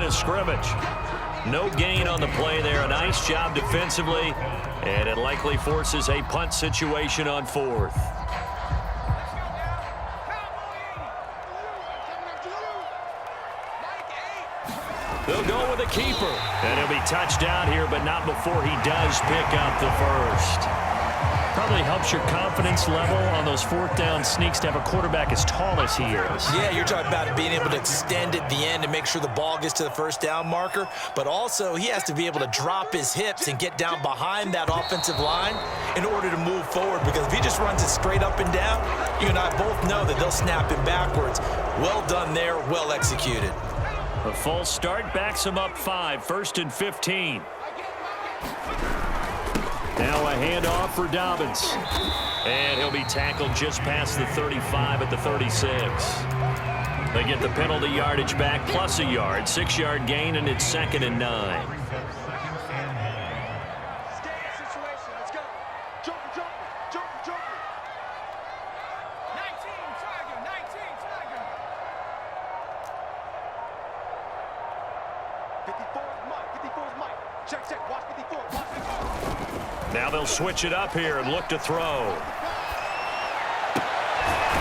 of scrimmage. No gain on the play there. A nice job defensively, and it likely forces a punt situation on 4th. They'll go with a keeper, and he'll be touched down here, but not before he does pick up the first. Probably helps your confidence level on those 4th down sneaks to have a quarterback as tall as he is. Yeah, you're talking about being able to extend at the end to make sure the ball gets to the first down marker, but also he has to be able to drop his hips and get down behind that offensive line in order to move forward, because if he just runs it straight up and down, you and I both know that they'll snap him backwards. Well done there, well executed. A false start backs him up 5, 1st and 15. Now a handoff for Dobbins. And he'll be tackled just past the 35 at the 36. They get the penalty yardage back plus a yard. 6-yard gain, and it's 2nd and 9. Now they'll switch it up here and look to throw.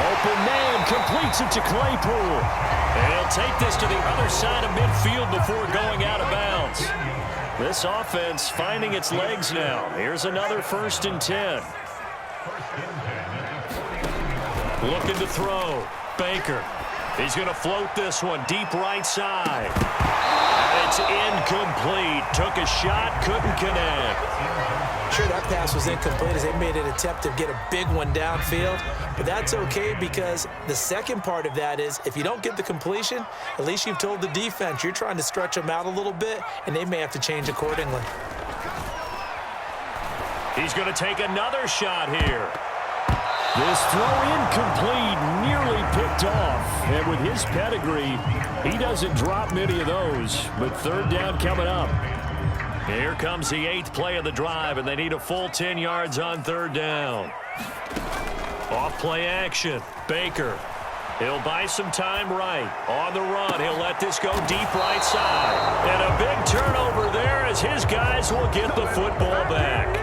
Open man completes it to Claypool. And he'll take this to the other side of midfield before going out of bounds. This offense finding its legs now. Here's another 1st and 10. Looking to throw. Baker. He's going to float this one deep right side. It's incomplete. Took a shot, couldn't connect. Sure, that pass was incomplete as they made an attempt to get a big one downfield, but that's okay because the second part of that is if you don't get the completion, at least you've told the defense you're trying to stretch them out a little bit, and they may have to change accordingly. He's going to take another shot here. This throw incomplete, nearly picked off. And with his pedigree, he doesn't drop many of those. But 3rd down coming up. Here comes the 8th play of the drive, and they need a full 10 yards on 3rd down. Off play action. Baker. He'll buy some time right. On the run, he'll let this go deep right side. And a big turnover there as his guys will get the football back.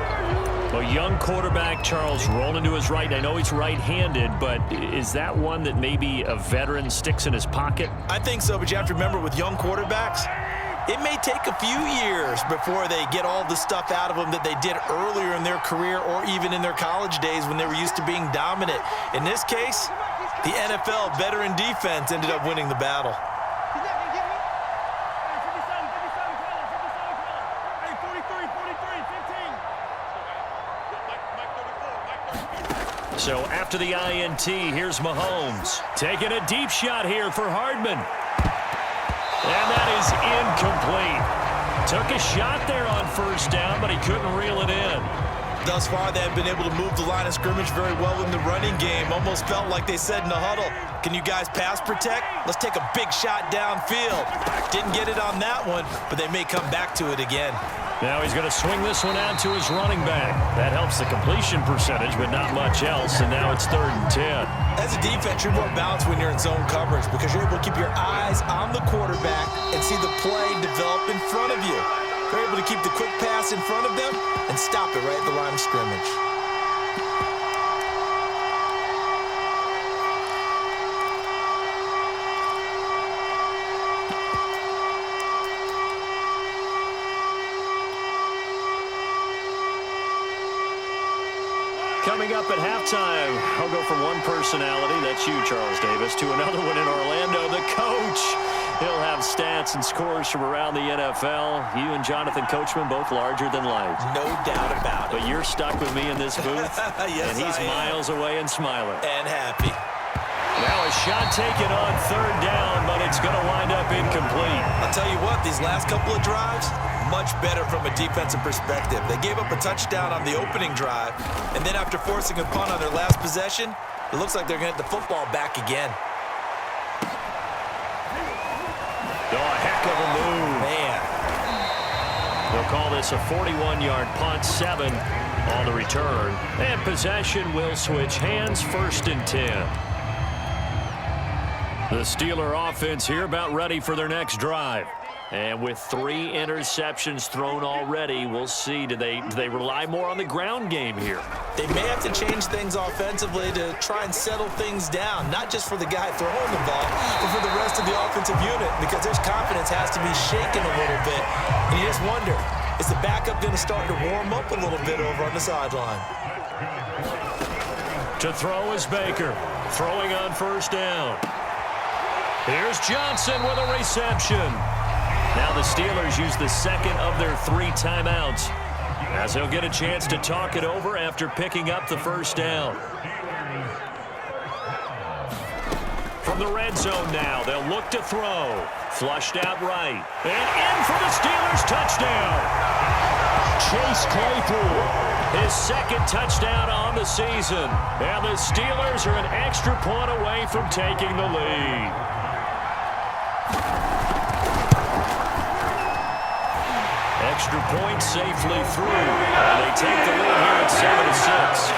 A young quarterback, Charles, rolling to his right. I know he's right-handed, but is that one that maybe a veteran sticks in his pocket? I think so, but you have to remember with young quarterbacks, it may take a few years before they get all the stuff out of them that they did earlier in their career or even in their college days when they were used to being dominant. In this case, the NFL veteran defense ended up winning the battle. So after the INT, here's Mahomes. Taking a deep shot here for Hardman. And that is incomplete. Took a shot there on 1st down, but he couldn't reel it in. Thus far, they have been able to move the line of scrimmage very well in the running game. Almost felt like they said in the huddle, can you guys pass protect? Let's take a big shot downfield. Didn't get it on that one, but they may come back to it again. Now he's going to swing this one out to his running back. That helps the completion percentage, but not much else, and now it's 3rd and 10. As a defense, you're more balanced when you're in zone coverage because you're able to keep your eyes on the quarterback and see the play develop in front of you. You're able to keep the quick pass in front of them and stop it right at the line of scrimmage. Coming up at halftime, I'll go from one personality, that's you, Charles Davis, to another one in Orlando, the coach. He'll have stats and scores from around the NFL. You and Jonathan Coachman, both larger than life. No doubt about it. But you're stuck with me in this booth, yes, and he's miles away and smiling. And happy. Now a shot taken on 3rd down, but it's going to wind up incomplete. I'll tell you what, these last couple of drives, much better from a defensive perspective. They gave up a touchdown on the opening drive, and then after forcing a punt on their last possession, it looks like they're going to get the football back again. Oh, a heck of a move. Man. They'll call this a 41-yard punt, 7 on the return. And possession will switch hands, 1st and 10. The Steeler offense here about ready for their next drive. And with 3 interceptions thrown already, we'll see. Do they rely more on the ground game here? They may have to change things offensively to try and settle things down, not just for the guy throwing the ball, but for the rest of the offensive unit, because their confidence has to be shaken a little bit. And you just wonder, is the backup going to start to warm up a little bit over on the sideline? To throw is Baker, throwing on first down. Here's Johnson with a reception. Now the Steelers use the second of their 3 timeouts, as they'll get a chance to talk it over after picking up the first down. From the red zone now, they'll look to throw. Flushed out right. And in for the Steelers touchdown. Chase Claypool, his second touchdown on the season. And the Steelers are an extra point away from taking the lead. Extra point safely through. And they take the lead here at 7-6.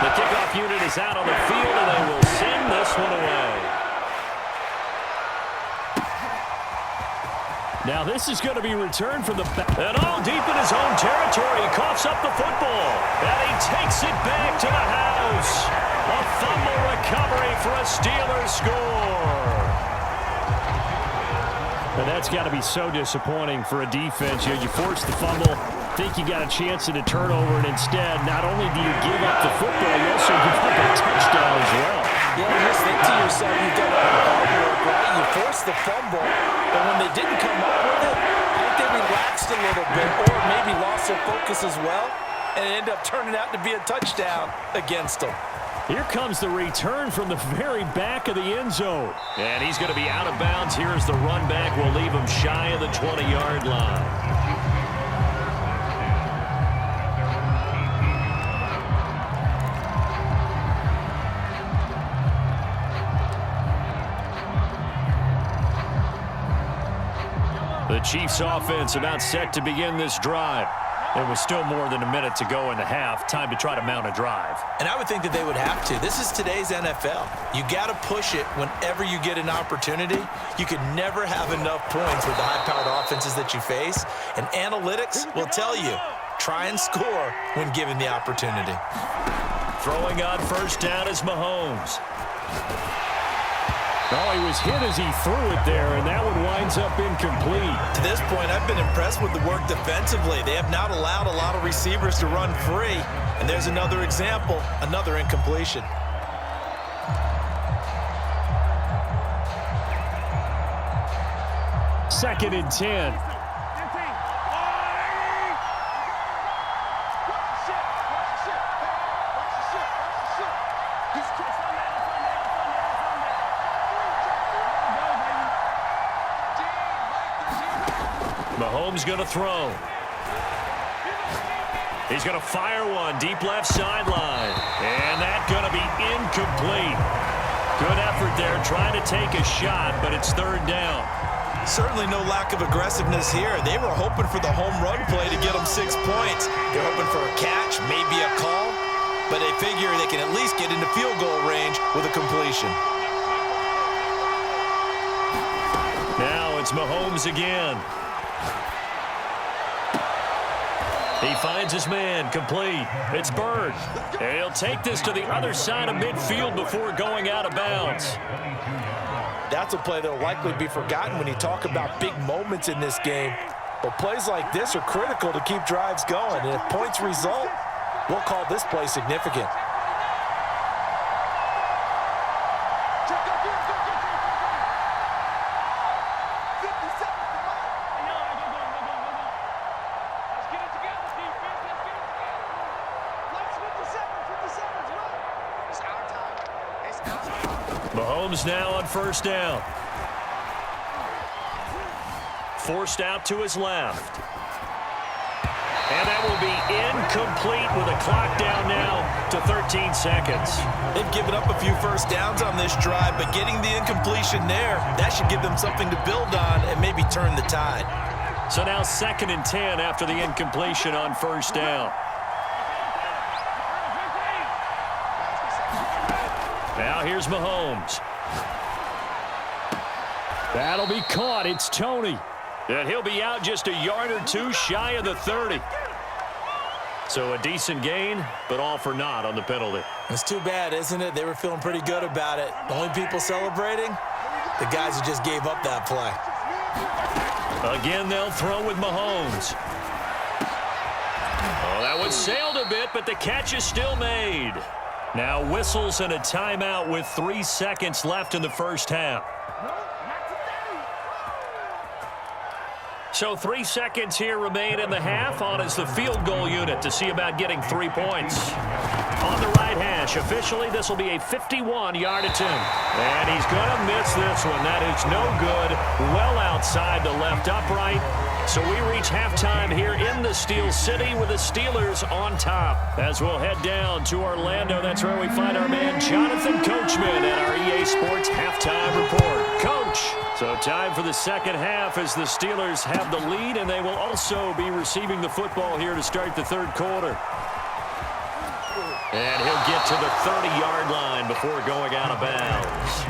The kickoff unit is out on the field, and they will send this one away. Now this is going to be returned from the back. And all deep in his own territory, he coughs up the football. And he takes it back to the house. A fumble recovery for a Steelers score. And that's got to be so disappointing for a defense. You force the fumble, think you got a chance at a turnover, and instead, not only do you give up the football, you also give up a touchdown as well. Yeah, you just think to yourself, you've done all the hard work, right? You forced the fumble, but when they didn't come up with it, I think they relaxed a little bit, or maybe lost their focus as well, and it ended up turning out to be a touchdown against them. Here comes the return from the very back of the end zone. And he's going to be out of bounds. Here's the run back. We'll leave him shy of the 20-yard line. The Chiefs offense about set to begin this drive. There was still more than a minute to go in the half. Time to try to mount a drive. And I would think that they would have to. This is today's NFL. You got to push it whenever you get an opportunity. You could never have enough points with the high-powered offenses that you face. And analytics will tell you, try and score when given the opportunity. Throwing on first down is Mahomes. Oh, he was hit as he threw it there, and that one winds up incomplete. To this point, I've been impressed with the work defensively. They have not allowed a lot of receivers to run free. And there's another example, another incompletion. Second and 10. Mahomes going to throw. He's going to fire one deep left sideline. And that's going to be incomplete. Good effort there trying to take a shot, but it's third down. Certainly no lack of aggressiveness here. They were hoping for the home run play to get them 6 points. They're hoping for a catch, maybe a call, but they figure they can at least get into field goal range with a completion. Now it's Mahomes again. He finds his man, complete. It's Bird. And he'll take this to the other side of midfield before going out of bounds. That's a play that will likely be forgotten when you talk about big moments in this game. But plays like this are critical to keep drives going. And if points result, we'll call this play significant. Mahomes now on first down. Forced out to his left. And that will be incomplete with a clock down now to 13 seconds. They've given up a few first downs on this drive, but getting the incompletion there, that should give them something to build on and maybe turn the tide. So now 2nd and 10 after the incompletion on first down. Now here's Mahomes. That'll be caught. It's Tony. And he'll be out just a yard or two shy of the 30. So a decent gain, but all for naught on the penalty. It's too bad, isn't it? They were feeling pretty good about it. The only people celebrating, the guys who just gave up that play. Again, they'll throw with Mahomes. Oh, that one sailed a bit, but the catch is still made. Now whistles and a timeout with 3 seconds left in the first half. So 3 seconds here remain in the half. On is the field goal unit to see about getting 3 points. On the right hash, officially this will be a 51-yard attempt. And he's going to miss this one. That is no good. Well outside the left upright. So we reach halftime here in the Steel City with the Steelers on top. As we'll head down to Orlando, that's where we find our man Jonathan Coachman at our EA Sports Halftime Report. Coach! So time for the second half as the Steelers have the lead, and they will also be receiving the football here to start the third quarter. And he'll get to the 30-yard line before going out of bounds.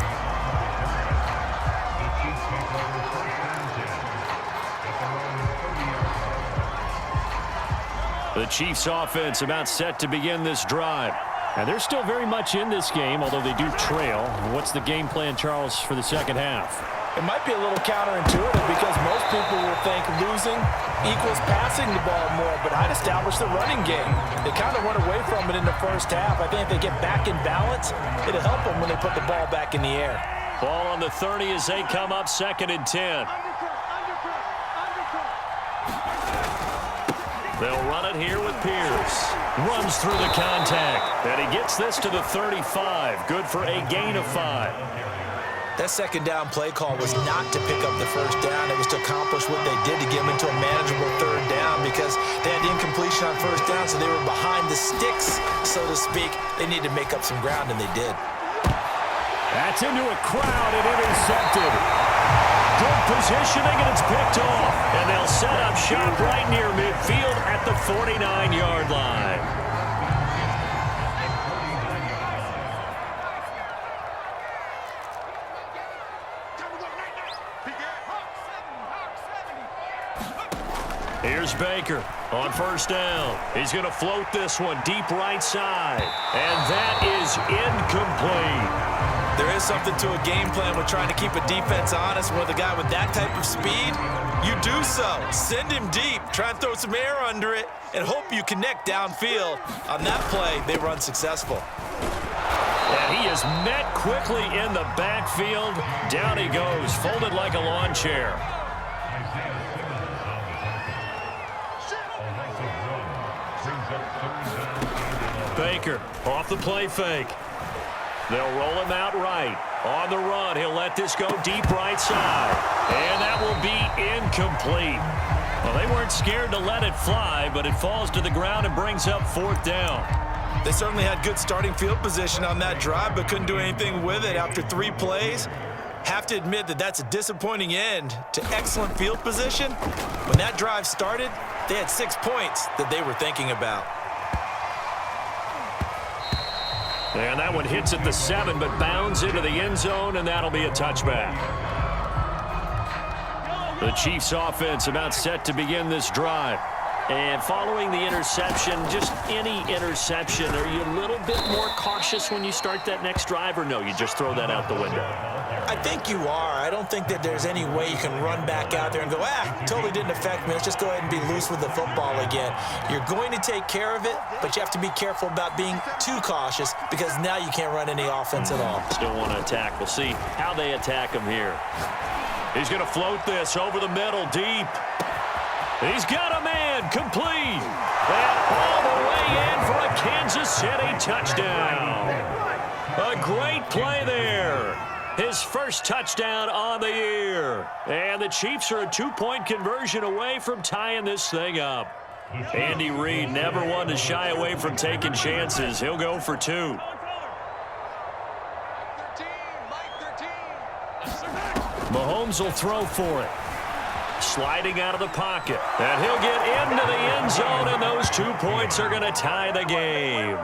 The Chiefs offense about set to begin this drive. And they're still very much in this game, although they do trail. What's the game plan, Charles, for the second half? It might be a little counterintuitive because most people will think losing equals passing the ball more, but I'd establish the running game. They kind of went away from it in the first half. I think if they get back in balance, it'll help them when they put the ball back in the air. Ball on the 30 as they come up 2nd and 10. They'll run it here with Pierce. Runs through the contact. And he gets this to the 35. Good for a gain of 5. That second down play call was not to pick up the first down. It was to accomplish what they did to get them into a manageable third down because they had incompletion on first down, so they were behind the sticks, so to speak. They needed to make up some ground, and they did. That's into a crowd and intercepted. Good positioning, and it's picked off. And they'll set up shop right near midfield at the 49-yard line. Here's Baker on first down. He's going to float this one deep right side. And that is incomplete. There is something to a game plan with trying to keep a defense honest. With a guy with that type of speed, you do so. Send him deep. Try and throw some air under it and hope you connect downfield. On that play, they were unsuccessful. And he is met quickly in the backfield. Down he goes, folded like a lawn chair. Baker off the play fake. They'll roll him out right. On the run, he'll let this go deep right side. And that will be incomplete. Well, they weren't scared to let it fly, but it falls to the ground and brings up 4th down. They certainly had good starting field position on that drive, but couldn't do anything with it after 3 plays. Have to admit that that's a disappointing end to excellent field position. When that drive started, they had 6 points that they were thinking about. And that one hits at the 7, but bounds into the end zone, and that'll be a touchback. The Chiefs offense about set to begin this drive. And following the interception, just any interception, are you a little bit more cautious when you start that next drive, or no, you just throw that out the window? I think you are. I don't think that there's any way you can run back out there and go, totally didn't affect me. Let's just go ahead and be loose with the football again. You're going to take care of it, but you have to be careful about being too cautious because now you can't run any offense at all. Still want to attack. We'll see how they attack him here. He's going to float this over the middle deep. He's got a man complete. And all the way in for a Kansas City touchdown. A great play there. His first touchdown on the year. And the Chiefs are a 2-point conversion away from tying this thing up. Andy Reid never one to shy away from taking chances. He'll go for 2. Mahomes will throw for it. Sliding out of the pocket. And he'll get into the end zone, and those 2 points are going to tie the game.